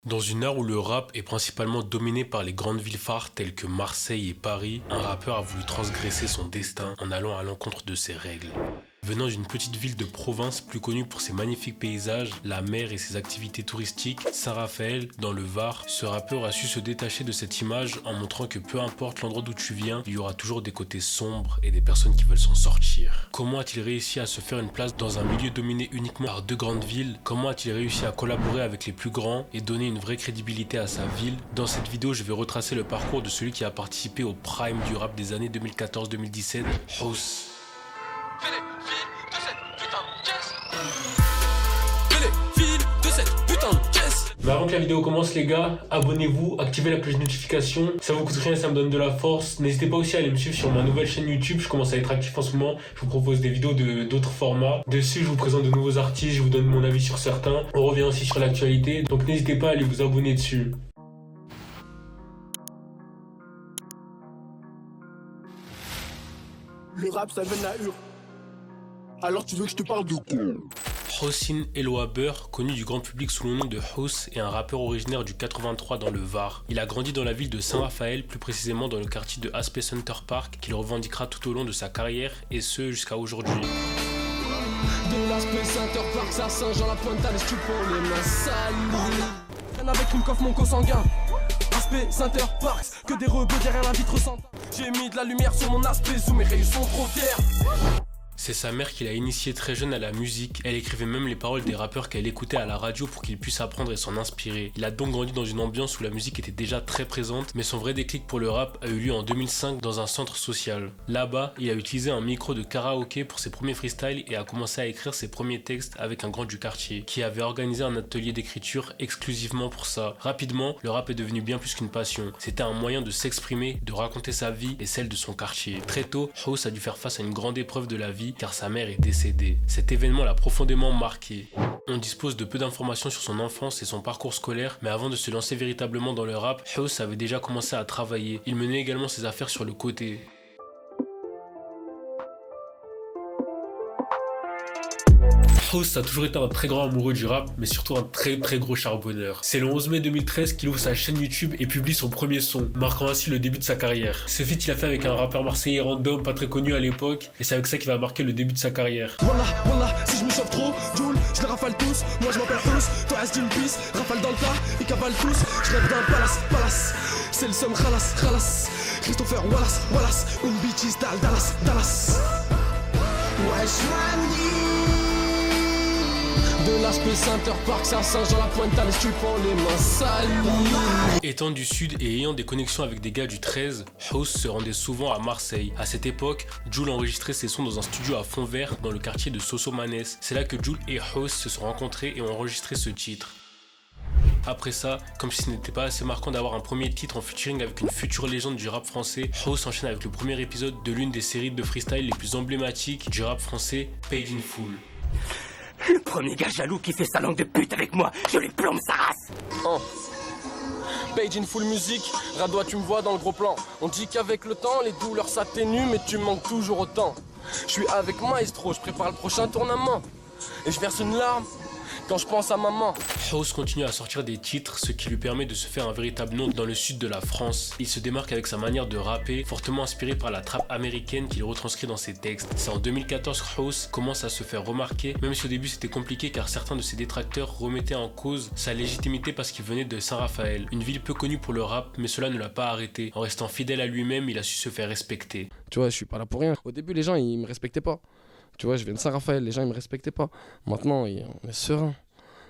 Dans une ère où le rap est principalement dominé par les grandes villes phares telles que Marseille et Paris, un rappeur a voulu transgresser son destin en allant à l'encontre de ses règles. Venant d'une petite ville de province plus connue pour ses magnifiques paysages, la mer et ses activités touristiques, Saint-Raphaël, dans le Var, ce rappeur a su se détacher de cette image en montrant que peu importe l'endroit d'où tu viens, il y aura toujours des côtés sombres et des personnes qui veulent s'en sortir. Comment a-t-il réussi à se faire une place dans un milieu dominé uniquement par deux grandes villes? Comment a-t-il réussi à collaborer avec les plus grands et donner une vraie crédibilité à sa ville? Dans cette vidéo, je vais retracer le parcours de celui qui a participé au prime du rap des années 2014-2017, House. Mais avant que la vidéo commence les gars, abonnez-vous, activez la cloche de notification, ça vous coûte rien, ça me donne de la force. N'hésitez pas aussi à aller me suivre sur ma nouvelle chaîne YouTube, je commence à être actif en ce moment, je vous propose des vidéos d'autres formats. Dessus je vous présente de nouveaux artistes, je vous donne mon avis sur certains, on revient aussi sur l'actualité, donc n'hésitez pas à aller vous abonner dessus. Le rap ça vient de la hure. Alors tu veux que je te parle de quoi? Hossein Elohaber, connu du grand public sous le nom de House, est un rappeur originaire du 83 dans le Var. Il a grandi dans la ville de Saint-Raphaël, plus précisément dans le quartier de Aspe Center Park, qu'il revendiquera tout au long de sa carrière, et ce jusqu'à aujourd'hui. De l'Aspe Center Park, ça Saint-Jean-la-Pointe, allez, tu pour les mains sales. Avec une coffre, mon consanguin. Aspe Center Park, que des rebeux derrière la vitre sans. J'ai mis de la lumière sur mon aspect, sous mes rayons sont trop fiers. C'est sa mère qui l'a initié très jeune à la musique. Elle écrivait même les paroles des rappeurs qu'elle écoutait à la radio pour qu'il puisse apprendre et s'en inspirer. Il a donc grandi dans une ambiance où la musique était déjà très présente, mais son vrai déclic pour le rap a eu lieu en 2005 dans un centre social. Là-bas, il a utilisé un micro de karaoké pour ses premiers freestyles et a commencé à écrire ses premiers textes avec un grand du quartier, qui avait organisé un atelier d'écriture exclusivement pour ça. Rapidement, le rap est devenu bien plus qu'une passion. C'était un moyen de s'exprimer, de raconter sa vie et celle de son quartier. Très tôt, House a dû faire face à une grande épreuve de la vie, car sa mère est décédée. Cet événement l'a profondément marqué. On dispose de peu d'informations sur son enfance et son parcours scolaire, mais avant de se lancer véritablement dans le rap, House avait déjà commencé à travailler. Il menait également ses affaires sur le côté. House a toujours été un très grand amoureux du rap, mais surtout un très gros charbonneur. C'est le 11 mai 2013 qu'il ouvre sa chaîne YouTube et publie son premier son, marquant ainsi le début de sa carrière. Ce feat il a fait avec un rappeur marseillais random, pas très connu à l'époque, et c'est avec ça qu'il va marquer le début de sa carrière. Wallah, si je me chauffe trop, Joule, je les rafale tous. Moi je m'appelle House, toi reste une pisse, rafale dans le tas, ils cavalent tous. Je rêve d'un palace, c'est le somme khalas. Christopher Wallace, une bitch Dallas. Wesh mani. De l'Aspe Center Park, ça Saint-Jean-la-Pointe, allez, tu prends les mains sales. Étant du sud et ayant des connexions avec des gars du 13, House se rendait souvent à Marseille. À cette époque, Jul enregistrait ses sons dans un studio à fond vert dans le quartier de Sosomanes. C'est là que Jul et House se sont rencontrés et ont enregistré ce titre. Après ça, comme si ce n'était pas assez marquant d'avoir un premier titre en featuring avec une future légende du rap français, House enchaîne avec le premier épisode de l'une des séries de freestyle les plus emblématiques du rap français, Paid in Full. Le premier gars jaloux qui fait sa langue de pute avec moi, je lui plombe sa race. Page in full musique, Radois tu me vois dans le gros plan. On dit qu'avec le temps, les douleurs s'atténuent, mais tu me manques toujours autant. Je suis avec Maestro, je prépare le prochain tournement. Et je verse une larme quand je pense à maman. House continue à sortir des titres, ce qui lui permet de se faire un véritable nom dans le sud de la France. Il se démarque avec sa manière de rapper, fortement inspiré par la trappe américaine qu'il retranscrit dans ses textes. C'est en 2014 que House commence à se faire remarquer, même si au début c'était compliqué car certains de ses détracteurs remettaient en cause sa légitimité parce qu'il venait de Saint-Raphaël, une ville peu connue pour le rap, mais cela ne l'a pas arrêté. En restant fidèle à lui-même, il a su se faire respecter. Tu vois, je suis pas là pour rien. Au début, les gens, ils me respectaient pas. Tu vois, je viens de Saint-Raphaël, les gens, ils me respectaient pas. Maintenant, on est serein.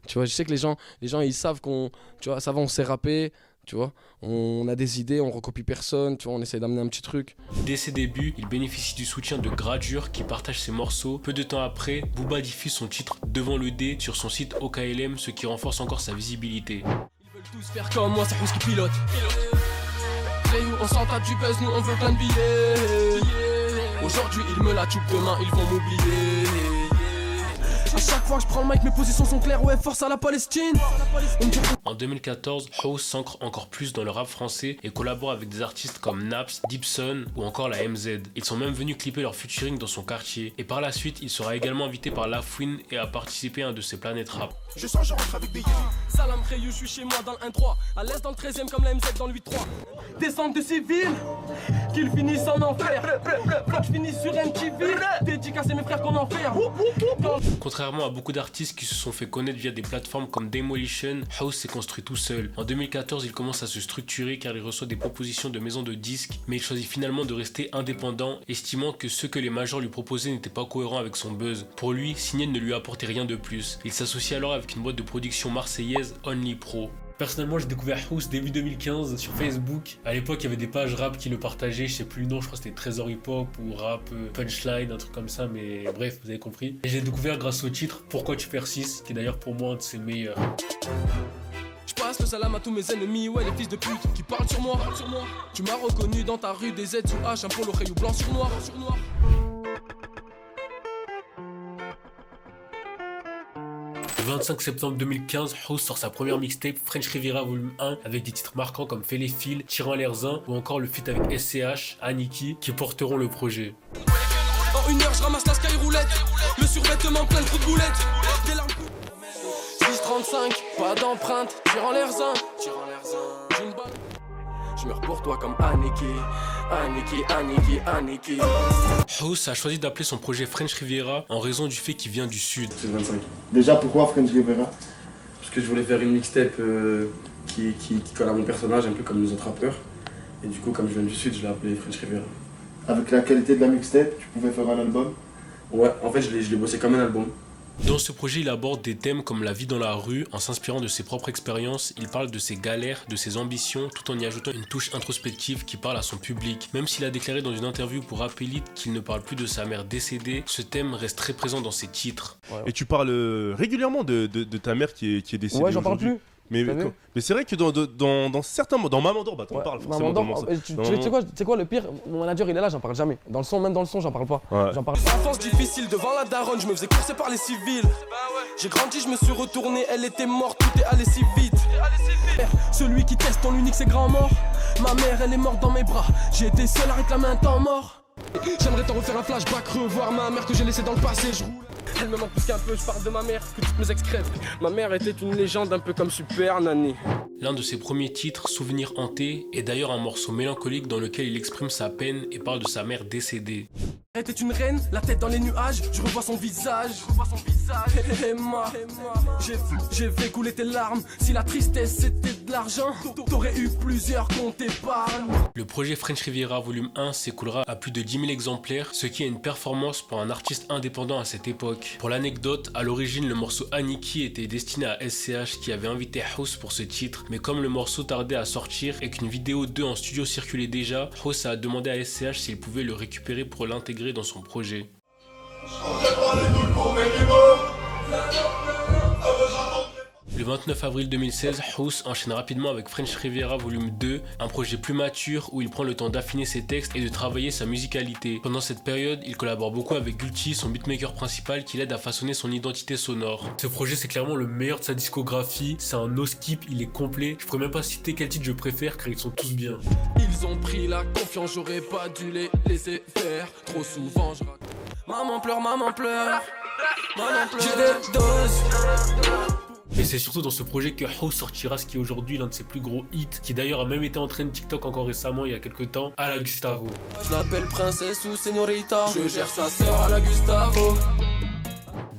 Tu vois, je sais que les gens ils savent qu'on, tu vois, ça va, on sait rapper, tu vois, on a des idées, on recopie personne, tu vois, on essaie d'amener un petit truc. Dès ses débuts, il bénéficie du soutien de Gradure qui partage ses morceaux. Peu de temps après, Booba diffuse son titre Devant le D sur son site OKLM, ce qui renforce encore sa visibilité. Ils veulent tous faire comme moi, c'est House qui pilote. Rayou, on s'en tape du buzz, nous on veut plein de billets. Aujourd'hui ils me la tuent, demain ils vont m'oublier. À chaque fois que je prends le mic, mes positions sont claires, ouais, force à la Palestine. En 2014, House s'ancre encore plus dans le rap français et collabore avec des artistes comme Naps, Dipson ou encore la MZ. Ils sont même venus clipper leur featuring dans son quartier. Et par la suite, il sera également invité par La Fouine et a participé à un de ses Planètes Rap. Je sens, je rentre avec des Salam Rayou, je suis chez moi dans le 1-3. À l'est dans le 13ème comme la MZ dans le 8-3. Descente de civils, qu'ils finissent en enfer. Faut que je finisse sur MTV. Dédicacé mes frères qu'on en fait. Contrairement à beaucoup d'artistes qui se sont fait connaître via des plateformes comme Demolition, House s'est construit tout seul. En 2014, il commence à se structurer car il reçoit des propositions de maisons de disques, mais il choisit finalement de rester indépendant, estimant que ce que les majors lui proposaient n'était pas cohérent avec son buzz. Pour lui, signer ne lui apportait rien de plus. Il s'associe alors avec une boîte de production marseillaise, Only Pro. Personnellement, j'ai découvert House début 2015 sur Facebook. À l'époque, il y avait des pages rap qui le partageaient. Je sais plus le nom, je crois que c'était Trésor Hip Hop ou Rap Punchline, un truc comme ça. Mais bref, vous avez compris. Et j'ai découvert grâce au titre Pourquoi tu persistes, qui est d'ailleurs pour moi un de ses meilleurs. Je passe le salam à tous mes ennemis, ouais les fils de pute qui parlent sur moi. Tu m'as reconnu dans ta rue des Z sous H, un polo rayou blanc sur noir. Le 25 septembre 2015, House sort sa première mixtape French Riviera Volume 1 avec des titres marquants comme Fais les fils, Tirant l'air zin ou encore le feat avec SCH, Aniki qui porteront le projet. En 1 heure je ramasse la sky roulette, le survêtement plein de coups de boulettes. 6,35, pas d'empreinte, tirant l'air zin. Une balle. Je meurs pour toi comme Aniki. House a choisi d'appeler son projet French Riviera en raison du fait qu'il vient du sud. C'est 25. Déjà, pourquoi French Riviera? Parce que je voulais faire une mixtape qui colle à mon personnage, un peu comme les autres rappeurs. Et du coup, comme je viens du sud, je l'ai appelé French Riviera. Avec la qualité de la mixtape, tu pouvais faire un album? Ouais, en fait, je l'ai bossé comme un album. Dans ce projet, il aborde des thèmes comme la vie dans la rue, en s'inspirant de ses propres expériences. Il parle de ses galères, de ses ambitions, tout en y ajoutant une touche introspective qui parle à son public. Même s'il a déclaré dans une interview pour Rap Elite qu'il ne parle plus de sa mère décédée, ce thème reste très présent dans ses titres. Et tu parles régulièrement de ta mère qui est décédée. Ouais, j'en parle plus. Mais c'est vrai que dans certains mots, dans Maman d'Or, bah t'en parles forcément. Tu sais quoi le pire? Mon manager il est là, j'en parle jamais. Dans le son, même dans le son, j'en parle pas. Ouais. J'en parle. Enfance difficile devant la daronne, je me faisais courser par les civils. J'ai grandi, je me suis retourné, elle était morte, tout est allé si vite. Celui qui teste ton unique c'est grand mort. Ma mère elle est morte dans mes bras, j'ai été seul à réclamer un temps mort. J'aimerais t'en refaire un flashback, revoir ma mère que j'ai laissée dans le passé, je roule. Elle me manque plus qu'un peu, je parle de ma mère, que toutes mes ex-crèves. Ma mère était une légende un peu comme Super Nanny. L'un de ses premiers titres, Souvenir hanté, est d'ailleurs un morceau mélancolique dans lequel il exprime sa peine et parle de sa mère décédée. Elle était une reine, la tête dans les nuages, je revois son visage. Emma, j'ai fait couler tes larmes. Si la tristesse c'était de l'argent, t'aurais eu plusieurs comptes épargne. Le projet French Riviera Volume 1 s'écoulera à plus de 10 000 exemplaires, ce qui est une performance pour un artiste indépendant à cette époque. Pour l'anecdote, à l'origine, le morceau Aniki était destiné à SCH qui avait invité House pour ce titre, mais comme le morceau tardait à sortir et qu'une vidéo 2 en studio circulait déjà, House a demandé à SCH s'il pouvait le récupérer pour l'intégrer dans son projet. Le 29 avril 2016, House enchaîne rapidement avec French Riviera Volume 2, un projet plus mature où il prend le temps d'affiner ses textes et de travailler sa musicalité. Pendant cette période, il collabore beaucoup avec Gulti, son beatmaker principal, qui l'aide à façonner son identité sonore. Ce projet, c'est clairement le meilleur de sa discographie, c'est un no-skip, il est complet. Je pourrais même pas citer quel titre je préfère car ils sont tous bien. Ils ont pris la confiance, j'aurais pas dû les laisser faire. Trop souvent je raconte. Maman pleure, maman pleure. Maman pleure. J'ai des doses. Et c'est surtout dans ce projet que House sortira ce qui est aujourd'hui l'un de ses plus gros hits, qui d'ailleurs a même été en train de TikTok encore récemment, il y a quelques temps, à la Gustavo. Je l'appelle princesse ou señorita, je gère sa sœur à la Gustavo.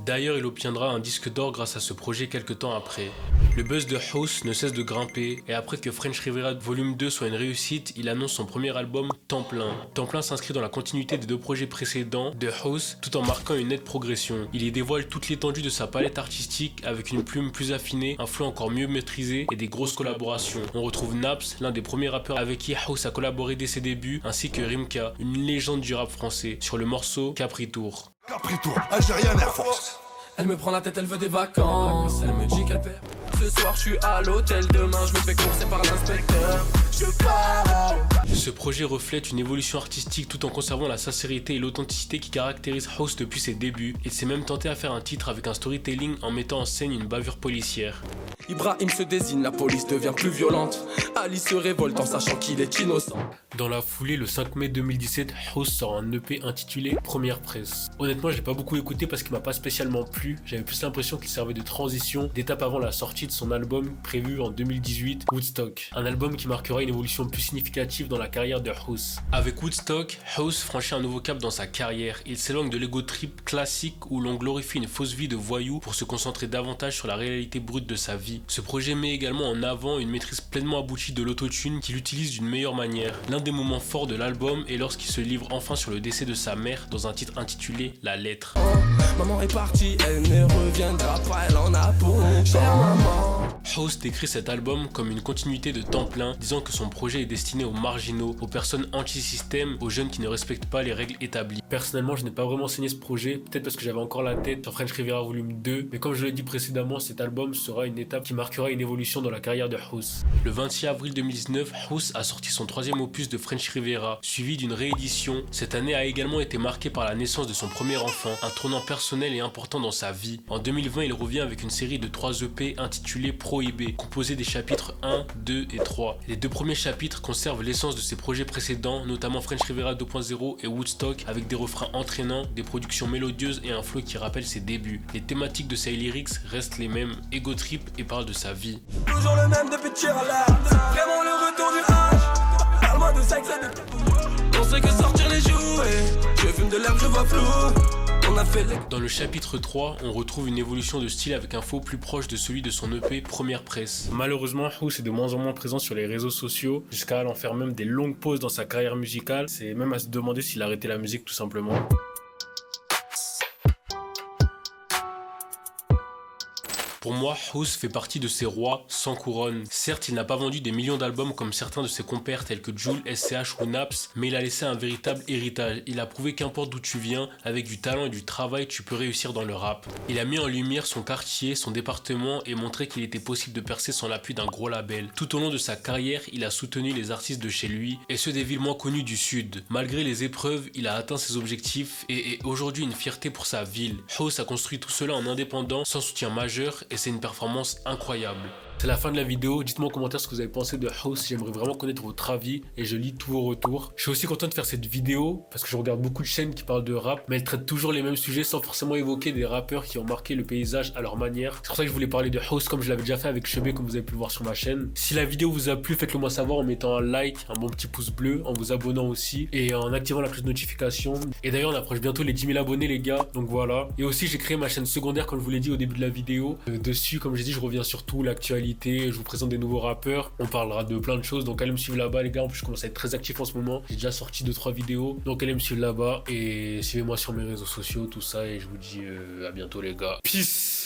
D'ailleurs, il obtiendra un disque d'or grâce à ce projet quelques temps après. Le buzz de House ne cesse de grimper et après que French Riviera Volume 2 soit une réussite, il annonce son premier album Temps plein. Temps plein s'inscrit dans la continuité des deux projets précédents de House tout en marquant une nette progression. Il y dévoile toute l'étendue de sa palette artistique avec une plume plus affinée, un flow encore mieux maîtrisé et des grosses collaborations. On retrouve Naps, l'un des premiers rappeurs avec qui House a collaboré dès ses débuts, ainsi que Rimka, une légende du rap français, sur le morceau Capri Tour. Capri Tour, Algérien Air Force. Elle me prend la tête, elle veut des vacances. Elle me dit qu'elle perd. Ce soir je suis à l'hôtel, demain je me fais courser par l'inspecteur. Je je pars. Ce projet reflète une évolution artistique tout en conservant la sincérité et l'authenticité qui caractérisent House depuis ses débuts. Il s'est même tenté à faire un titre avec un storytelling en mettant en scène une bavure policière. Ibrahim se désigne, la police devient plus violente. Ali se révolte en sachant qu'il est innocent. Dans la foulée, le 5 mai 2017, House sort un EP intitulé Première Presse. Honnêtement, je l'ai pas beaucoup écouté parce qu'il m'a pas spécialement plu. J'avais plus l'impression qu'il servait de transition, d'étape avant la sortie de son album prévu en 2018, Woodstock. Un album qui marquera une évolution plus significative dans la carrière de House. Avec Woodstock, House franchit un nouveau cap dans sa carrière. Il s'éloigne de l'ego trip classique où l'on glorifie une fausse vie de voyou pour se concentrer davantage sur la réalité brute de sa vie. Ce projet met également en avant une maîtrise pleinement aboutie de l'autotune qu'il utilise d'une meilleure manière. L'un des moments forts de l'album est lorsqu'il se livre enfin sur le décès de sa mère dans un titre intitulé La Lettre. Maman est partie, elle ne reviendra pas, elle en a pour mon cher maman. House décrit cet album comme une continuité de temps plein, disant que son projet est destiné aux marginaux, aux personnes anti-système, aux jeunes qui ne respectent pas les règles établies. Personnellement, je n'ai pas vraiment saigné ce projet, peut-être parce que j'avais encore la tête sur French Riviera Volume 2, mais comme je l'ai dit précédemment, cet album sera une étape qui marquera une évolution dans la carrière de House. Le 26 avril 2019, House a sorti son troisième opus de French Riviera, suivi d'une réédition. Cette année a également été marquée par la naissance de son premier enfant, un tournant personnel et important dans sa vie. En 2020, il revient avec une série de 3 EP intitulée Prohibé, composée des chapitres 1, 2 et 3. Les 2 premiers chapitres conservent l'essence de ses projets précédents, notamment French Riviera 2.0 et Woodstock, avec des refrains entraînants, des productions mélodieuses et un flow qui rappelle ses débuts. Les thématiques de ses lyrics restent les mêmes, ego trip et parlent de sa vie. Toujours le même depuis tir à l'air. Vraiment le retour du âge. Parle-moi de sexe et de... On sait que sortir les jouets. Je fume de l'herbe, je vois flou. On a fait les... Dans le chapitre 3, on retrouve une évolution de style avec un flow plus proche de celui de son EP Première Presse. Malheureusement, House est de moins en moins présent sur les réseaux sociaux, jusqu'à en faire même des longues pauses dans sa carrière musicale. C'est même à se demander s'il a arrêté la musique tout simplement. Pour moi, House fait partie de ces rois sans couronne. Certes, il n'a pas vendu des millions d'albums comme certains de ses compères tels que Jul, SCH ou Naps, mais il a laissé un véritable héritage. Il a prouvé qu'importe d'où tu viens, avec du talent et du travail, tu peux réussir dans le rap. Il a mis en lumière son quartier, son département et montré qu'il était possible de percer sans l'appui d'un gros label. Tout au long de sa carrière, il a soutenu les artistes de chez lui et ceux des villes moins connues du sud. Malgré les épreuves, il a atteint ses objectifs et est aujourd'hui une fierté pour sa ville. House a construit tout cela en indépendant, sans soutien majeur, et c'est une performance incroyable. C'est la fin de la vidéo, dites-moi en commentaire ce que vous avez pensé de House, j'aimerais vraiment connaître votre avis et je lis tous vos retours. Je suis aussi content de faire cette vidéo parce que je regarde beaucoup de chaînes qui parlent de rap, mais elles traitent toujours les mêmes sujets sans forcément évoquer des rappeurs qui ont marqué le paysage à leur manière. C'est pour ça que je voulais parler de House comme je l'avais déjà fait avec Chebé comme vous avez pu le voir sur ma chaîne. Si la vidéo vous a plu, faites-le moi savoir en mettant un like, un bon petit pouce bleu, en vous abonnant aussi et en activant la cloche de notification. Et d'ailleurs on approche bientôt les 10 000 abonnés les gars, donc voilà. Et aussi j'ai créé ma chaîne secondaire comme je vous l'ai dit au début de la vidéo. Dessus comme j'ai dit je reviens sur tout, l'actualité, je vous présente des nouveaux rappeurs, on parlera de plein de choses, donc allez me suivre là-bas les gars, en plus je commence à être très actif en ce moment, j'ai déjà sorti 2-3 vidéos, donc allez me suivre là-bas et suivez-moi sur mes réseaux sociaux, tout ça, et je vous dis à bientôt les gars, peace.